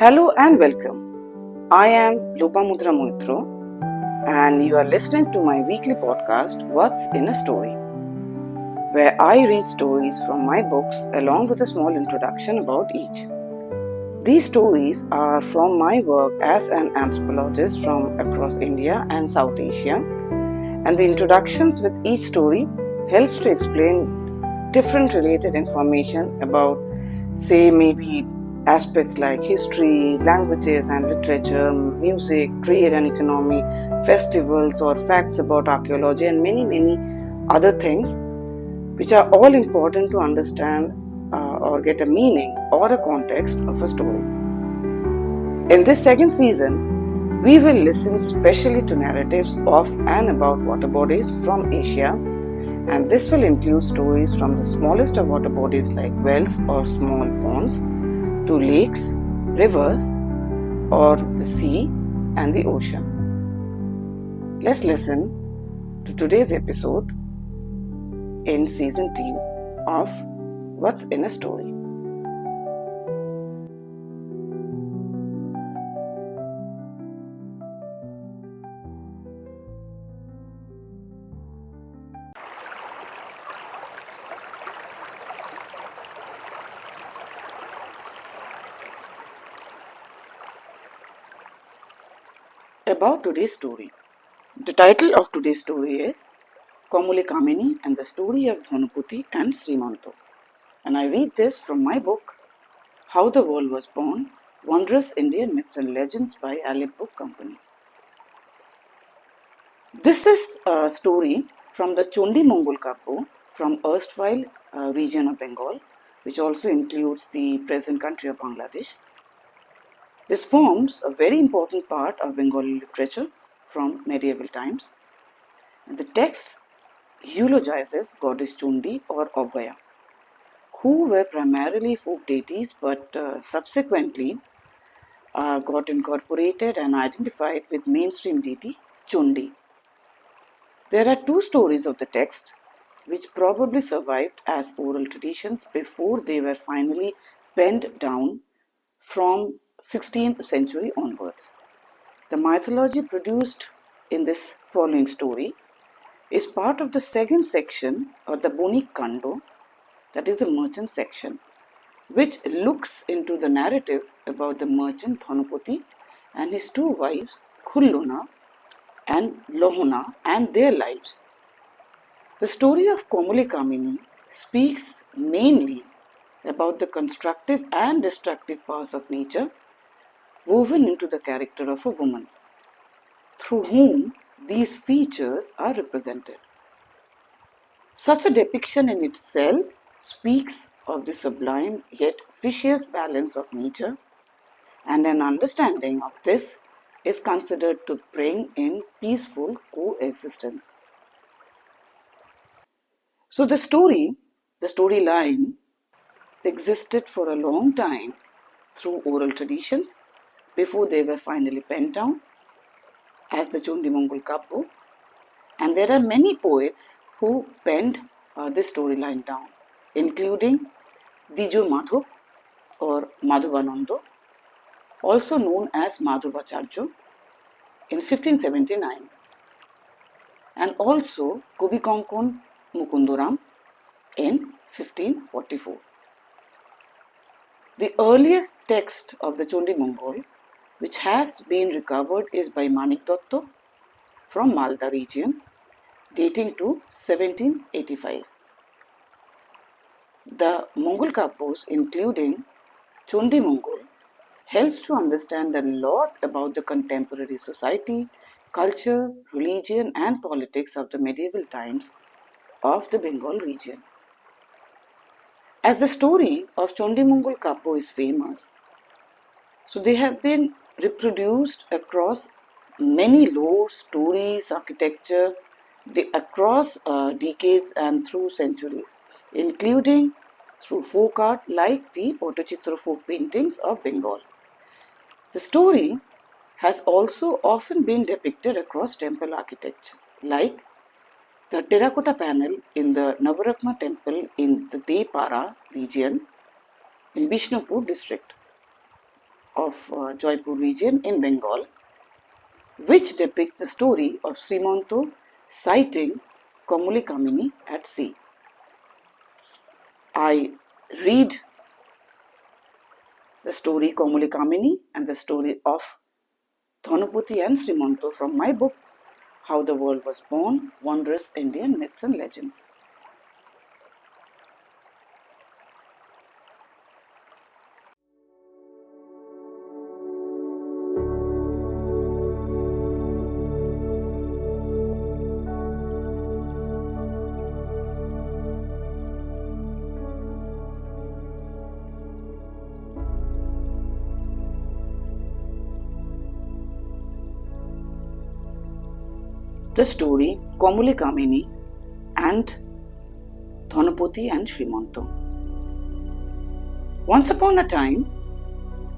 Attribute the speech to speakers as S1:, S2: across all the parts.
S1: Hello and welcome. I am Lopamudra Moitro and you are listening to my weekly podcast, What's in a Story, where I read stories from my books along with a small introduction about each. These stories are from my work as an anthropologist from across India and South Asia, and the introductions with each story helps to explain different related information about, say, maybe aspects like history, languages and literature, music, trade and economy, festivals, or facts about archaeology, and many other things which are all important to understand or get a meaning or a context of a story. In this second season, we will listen specially to narratives of and about water bodies from Asia, and this will include stories from the smallest of water bodies like wells or small ponds to lakes, rivers, or the sea and the ocean. Let's listen to today's episode in season 2 of What's in a Story. About today's story. The title of today's story is Kamaley Kamini and the Story of Dhanuputi and Srimanto. And I read this from my book, How the World Was Born, Wondrous Indian Myths and Legends by Alpeh Book Company. This is a story from the Chandimangal Kavya-a from erstwhile region of Bengal, which also includes the present country of Bangladesh. This forms a very important part of Bengali literature from medieval times. And the text eulogizes goddess Chundi or Obaya, who were primarily folk deities but subsequently got incorporated and identified with mainstream deity Chundi. There are two stories of the text which probably survived as oral traditions before they were finally penned down from 16th century onwards. The mythology produced in this following story is part of the second section of the Bonik Kando, that is the merchant section, which looks into the narrative about the merchant Dhanupati and his two wives Khulluna and Lohuna and their lives. The story of Kamaley Kamini speaks mainly about the constructive and destructive powers of nature woven into the character of a woman, through whom these features are represented. Such a depiction in itself speaks of the sublime yet vicious balance of nature, and an understanding of this is considered to bring in peaceful coexistence. So the storyline existed for a long time through oral traditions before they were finally penned down as the Chandimangal Kavya-a, and there are many poets who penned this storyline down, including Dijo Madhav or Madhavananda, also known as Madhavacharya, in 1579, and also Kobi Konkon Mukundaram in 1544. The earliest text of the Chandimangal which has been recovered is by Manik Datta from Malda region, dating to 1785. The Mongol Kavyas, including Chandimangal, helps to understand a lot about the contemporary society, culture, religion, and politics of the medieval times of the Bengal region. As the story of Chandimangal Kavya is famous, so they have been reproduced across many lore, stories, architecture, across decades and through centuries, including through folk art like the patachitra folk paintings of Bengal. The story has also often been depicted across temple architecture, like the terracotta panel in the Navaratna temple in the Depara region in Bishnupur district. of Jaipur region in Bengal, which depicts the story of Srimanto sighting Kamaley Kamini at sea. I read the story Kamaley Kamini and the story of Dhanuputi and Srimanto from my book, How the World Was Born, Wondrous Indian Myths and Legends. The story Kamaley Kamini and Dhanuputi and Srimanto. Once upon a time,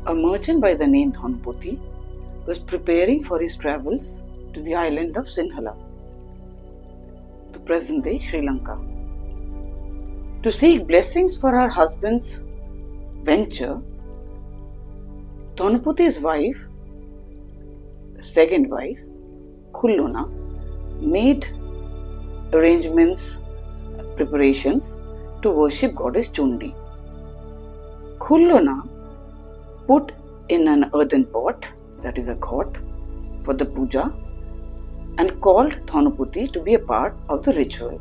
S1: a merchant by the name Dhanuputi was preparing for his travels to the island of Sinhala, the present-day Sri Lanka. To seek blessings for her husband's venture, Dhanuputi's wife, the second wife, Khullona, made preparations to worship goddess Chundi. Khullona put in an earthen pot, that is a ghat, for the puja and called Dhanuputi to be a part of the ritual.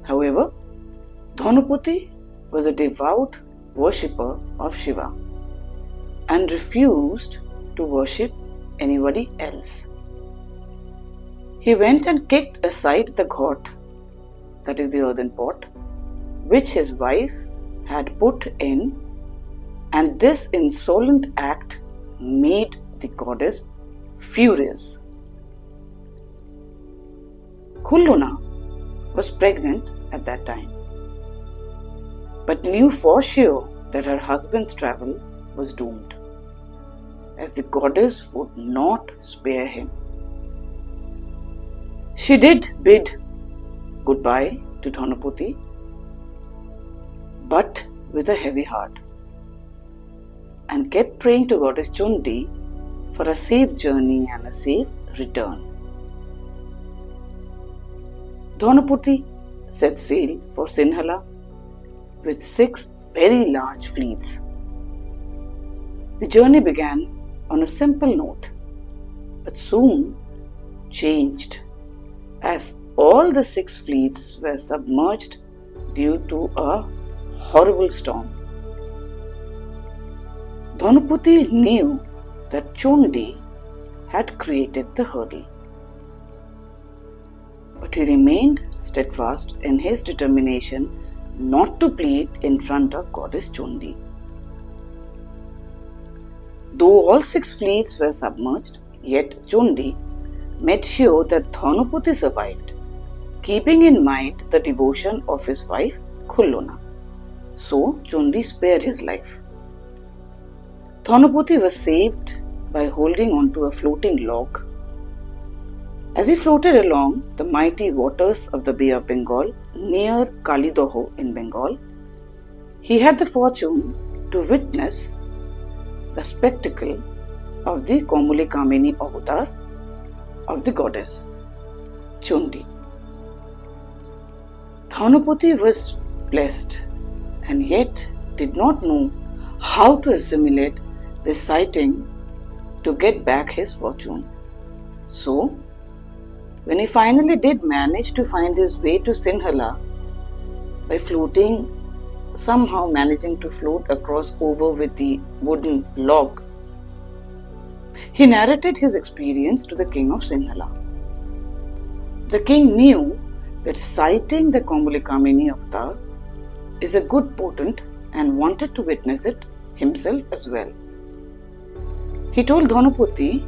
S1: However, Dhanuputi was a devout worshipper of Shiva and refused to worship anybody else. He went and kicked aside the ghat, that is the earthen pot, which his wife had put in, and this insolent act made the goddess furious. Khullona was pregnant at that time, but knew for sure that her husband's travel was doomed, as the goddess would not spare him. She did bid goodbye to Dhanuputi, but with a heavy heart, and kept praying to goddess Chundi for a safe journey and a safe return. Dhanuputi set sail for Sinhala with 6 very large fleets. The journey began on a simple note, but soon changed as all the 6 fleets were submerged due to a horrible storm. Dhanuputi knew that Chundi had created the hurdle, but he remained steadfast in his determination not to plead in front of goddess Chundi. Though all 6 fleets were submerged, yet Chundi made sure that Dhanuputi survived, keeping in mind the devotion of his wife Khullona. So Chundi spared his life. Dhanuputi was saved by holding onto a floating log. As he floated along the mighty waters of the Bay of Bengal near Kalidoho in Bengal, he had the fortune to witness the spectacle of the Kamaley Kamini avatar of the goddess Chundi. Dhanuputi was blessed and yet did not know how to assimilate this sighting to get back his fortune. So, when he finally did manage to find his way to Sinhala by somehow managing to float across over with the wooden log, he narrated his experience to the king of Sinhala. The king knew that sighting the Kamaley Kamini avatar is a good portent and wanted to witness it himself as well. He told Dhanuputi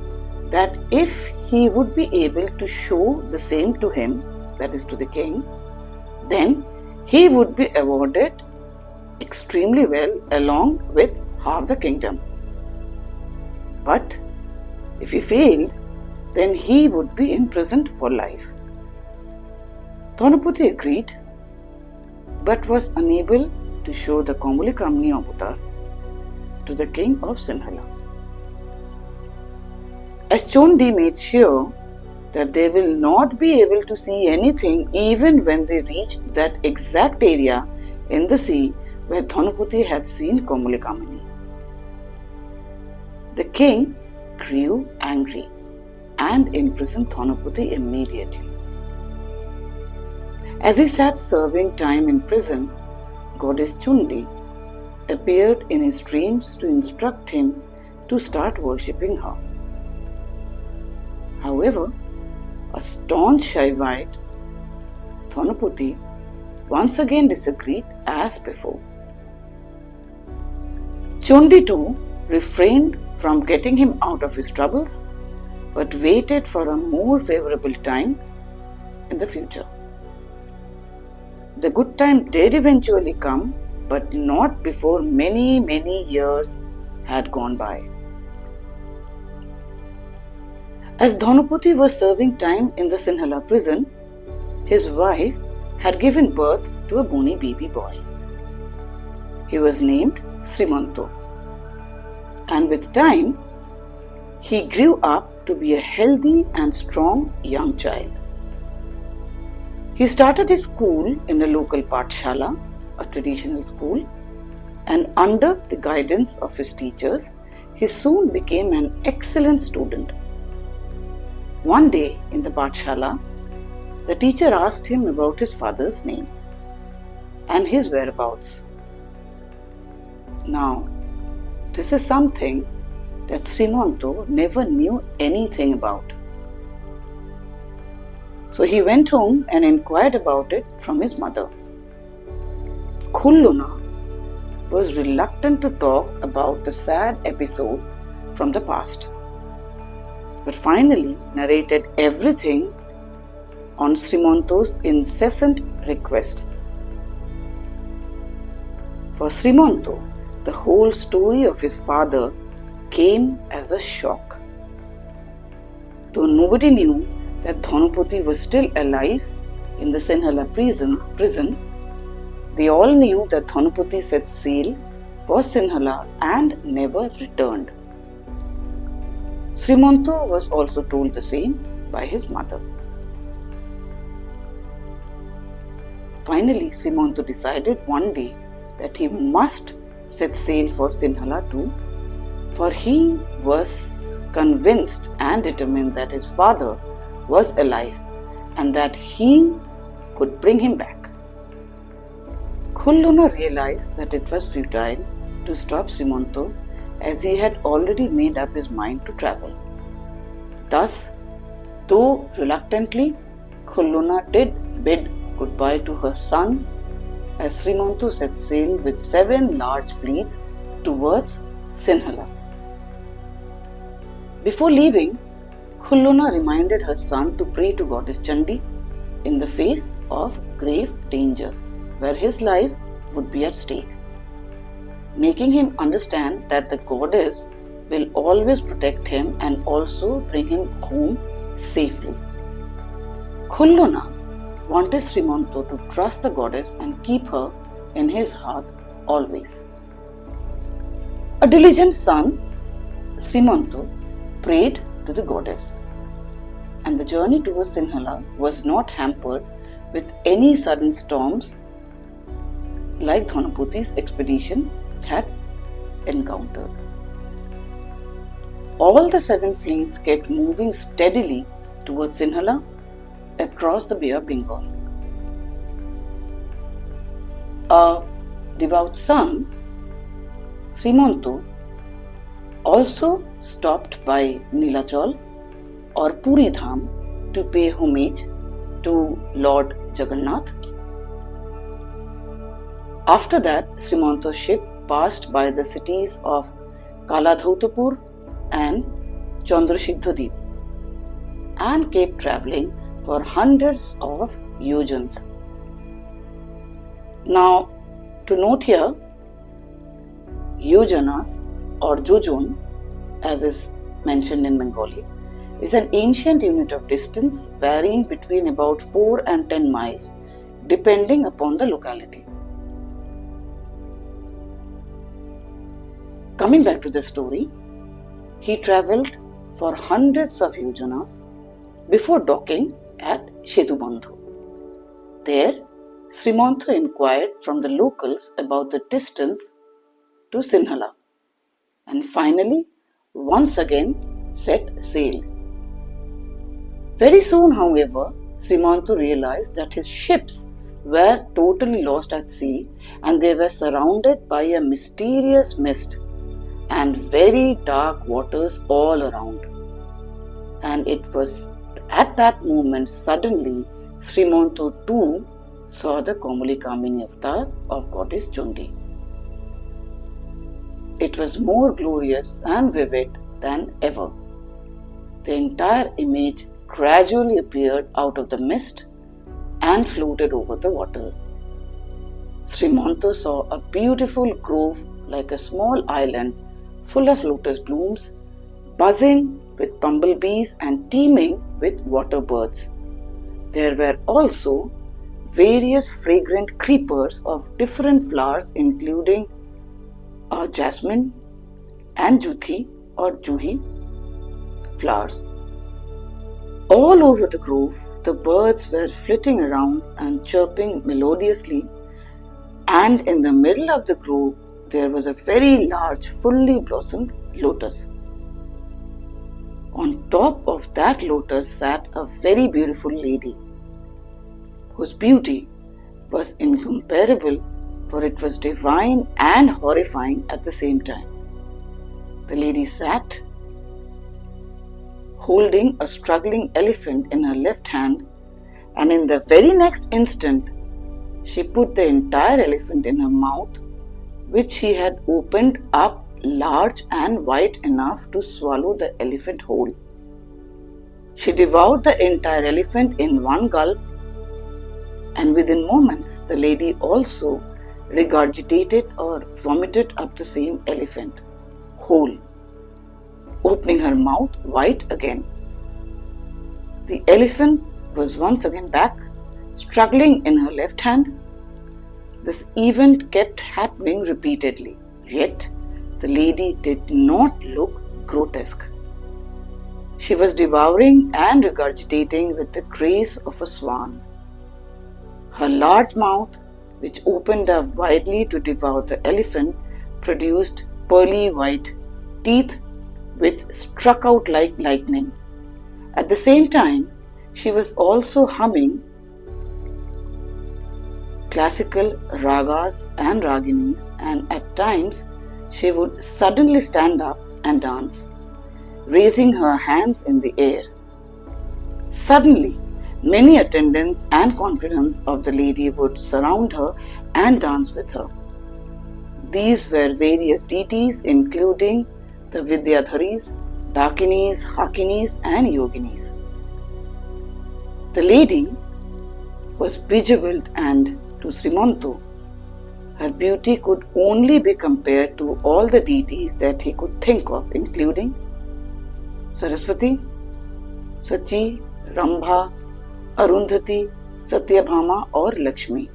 S1: that if he would be able to show the same to him, that is to the king, then he would be awarded extremely well along with half the kingdom. But if he failed, then he would be imprisoned for life. Dhanuputi agreed, but was unable to show the Kamaley Kamini avatar to the king of Sinhala. As Chondi made sure that they will not be able to see anything even when they reached that exact area in the sea where Dhanupati had seen Kamaley Kamini. The king grew angry and imprisoned Dhanupati immediately. As he sat serving time in prison, goddess Chundi appeared in his dreams to instruct him to start worshipping her. However, a staunch Shaivite, Dhanupati once again disagreed as before. Chundi too refrained from getting him out of his troubles, but waited for a more favorable time in the future. The good time did eventually come, but not before many years had gone by. As Dhanupati was serving time in the Sinhala prison, his wife had given birth to a bony baby boy. He was named Srimanto, and with time, he grew up to be a healthy and strong young child. He started his school in a local pathshala, a traditional school, and under the guidance of his teachers, he soon became an excellent student. One day in the pathshala, the teacher asked him about his father's name and his whereabouts. Now, this is something that Srimanto never knew anything about. So he went home and inquired about it from his mother. Khulluna was reluctant to talk about the sad episode from the past, but finally narrated everything on Srimanto's incessant requests. For Srimanto, the whole story of his father came as a shock. Though nobody knew that Dhanupati was still alive in the Sinhala prison, they all knew that Dhanupati set sail for Sinhala and never returned. Srimanto was also told the same by his mother. Finally, Srimanto decided one day that he must set sail for Sinhala too, for he was convinced and determined that his father was alive and that he could bring him back. Khulluna realized that it was futile to stop Srimanto, as he had already made up his mind to travel. Thus, though reluctantly, Khulluna did bid goodbye to her son as Srimanto set sail with 7 large fleets towards Sinhala. Before leaving, Khulluna reminded her son to pray to goddess Chandi in the face of grave danger, where his life would be at stake, making him understand that the goddess will always protect him and also bring him home safely. Khulluna wanted Srimanto to trust the goddess and keep her in his heart always. A diligent son, Srimanto prayed to the goddess, and the journey towards Sinhala was not hampered with any sudden storms like Dhanupati's expedition had encountered. All the 7 fleets kept moving steadily towards Sinhala across the Bay of Bengal. A devout son, Srimanto, also stopped by Nilachal or Puri Dham to pay homage to Lord Jagannath. After that, Srimanto's ship passed by the cities of Kaladhautapur and Chandrasiddhadip and kept travelling for hundreds of yojans. Now, to note here, yojanas or jojon, as is mentioned in Bengali, is an ancient unit of distance varying between about 4 and 10 miles depending upon the locality. Coming back to the story, he travelled for hundreds of yojanas before docking at Setubandhu. There, Srimantho inquired from the locals about the distance to Sinhala and finally once again set sail. Very soon, however, Srimantho realized that his ships were totally lost at sea and they were surrounded by a mysterious mist and very dark waters all around. And it was at that moment suddenly Srimantho too saw the Kamaley Kamini avatar of goddess Chundi. It was more glorious and vivid than ever. The entire image gradually appeared out of the mist and floated over the waters. Srimantho saw a beautiful grove like a small island full of lotus blooms, buzzing with bumblebees and teeming with water birds. There were also various fragrant creepers of different flowers including jasmine and juthi or juhi flowers. All over the grove, the birds were flitting around and chirping melodiously, and in the middle of the grove there was a very large, fully blossomed lotus. On top of that lotus sat a very beautiful lady, whose beauty was incomparable, for it was divine and horrifying at the same time. The lady sat holding a struggling elephant in her left hand, and in the very next instant she put the entire elephant in her mouth, which she had opened up large and wide enough to swallow the elephant whole. She devoured the entire elephant in one gulp, and within moments the lady also regurgitated or vomited up the same elephant whole, opening her mouth wide again. The elephant was once again back, struggling in her left hand. This event kept happening repeatedly, yet the lady did not look grotesque. She was devouring and regurgitating with the grace of a swan. Her large mouth, which opened up widely to devour the elephant, produced pearly white teeth which struck out like lightning. At the same time, she was also humming classical ragas and raginis, and at times she would suddenly stand up and dance, raising her hands in the air. Suddenly, many attendants and confidants of the lady would surround her and dance with her. These were various deities including the Vidyadharis, Dakinis, Hakinis and Yoginis. The lady was bejeweled, and to Srimantho, her beauty could only be compared to all the deities that he could think of, including Saraswati, Sachi, Rambha, Arundhati, Satyabhama or Lakshmi.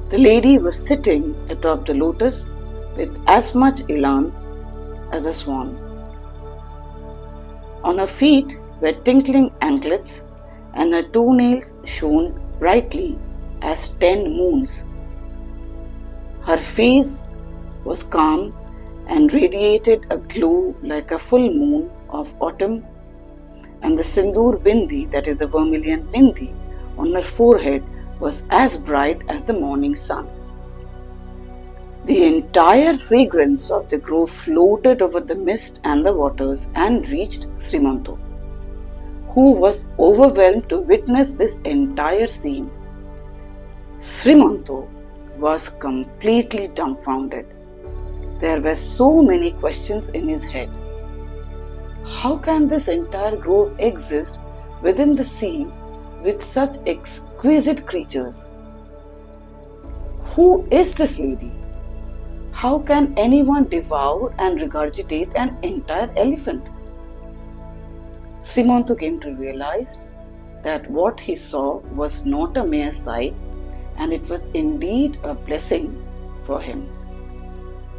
S1: The lady was sitting atop the lotus with as much elan as a swan. On her feet were tinkling anklets, and her toenails shone brightly as 10 moons. Her face was calm and radiated a glow like a full moon of autumn, and the sindoor bindi, that is the vermilion bindi, on her forehead was as bright as the morning sun. The entire fragrance of the grove floated over the mist and the waters and reached Srimantho, who was overwhelmed to witness this entire scene. Srimantho was completely dumbfounded. There were so many questions in his head. How can this entire grove exist within the sea with such exquisite creatures? Who is this lady? How can anyone devour and regurgitate an entire elephant? Srimantho came to realize that what he saw was not a mere sight, and it was indeed a blessing for him.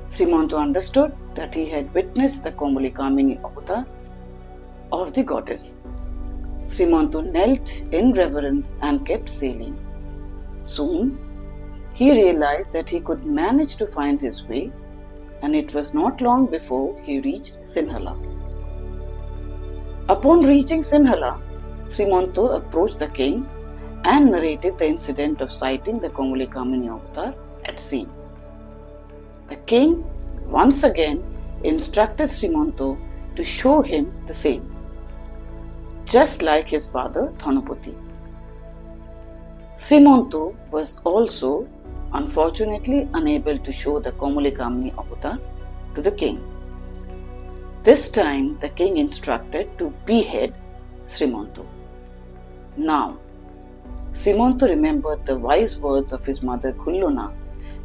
S1: Srimanto understood that he had witnessed the Kamaley Kamini avatar of the goddess. Srimanto knelt in reverence and kept sailing. Soon, he realized that he could manage to find his way, and it was not long before he reached Sinhala. Upon reaching Sinhala, Srimanto approached the king and narrated the incident of sighting the Kamaley Kamini avatar at sea. The king once again instructed Srimanto to show him the same, just like his father Thanupati. Srimanto was also unfortunately unable to show the Kamaley Kamini avatar to the king. This time the king instructed to behead Srimanto. Now, Srimanto remembered the wise words of his mother Kulluna,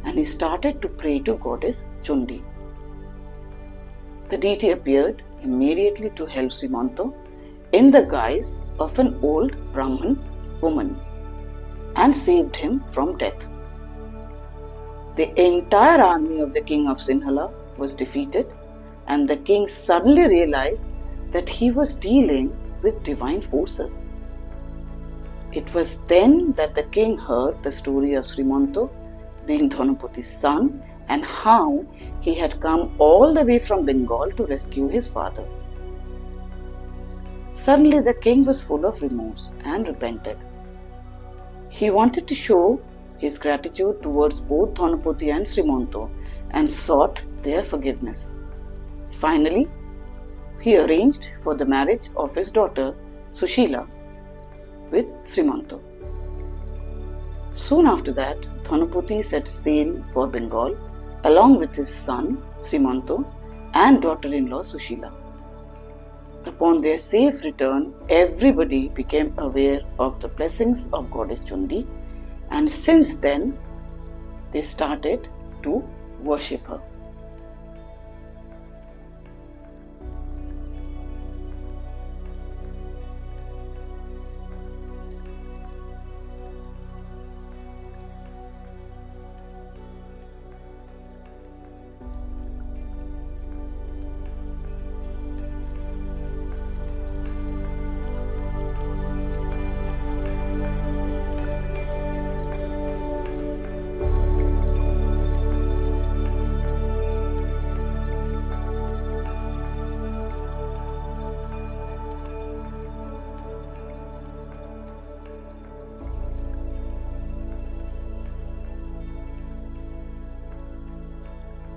S1: and he started to pray to goddess Chundi. The deity appeared immediately to help Srimanto in the guise of an old Brahmin woman and saved him from death. The entire army of the king of Sinhala was defeated, and the king suddenly realized that he was dealing with divine forces. It was then that the king heard the story of Srimanto being Thanupati's son and how he had come all the way from Bengal to rescue his father. Suddenly the king was full of remorse and repented. He wanted to show his gratitude towards both Thanupati and Srimanto and sought their forgiveness. Finally, he arranged for the marriage of his daughter Sushila with Srimanto. Soon after that, Thanupati set sail for Bengal along with his son Srimanto and daughter-in-law Sushila. Upon their safe return, everybody became aware of the blessings of goddess Chundi, and since then they started to worship her.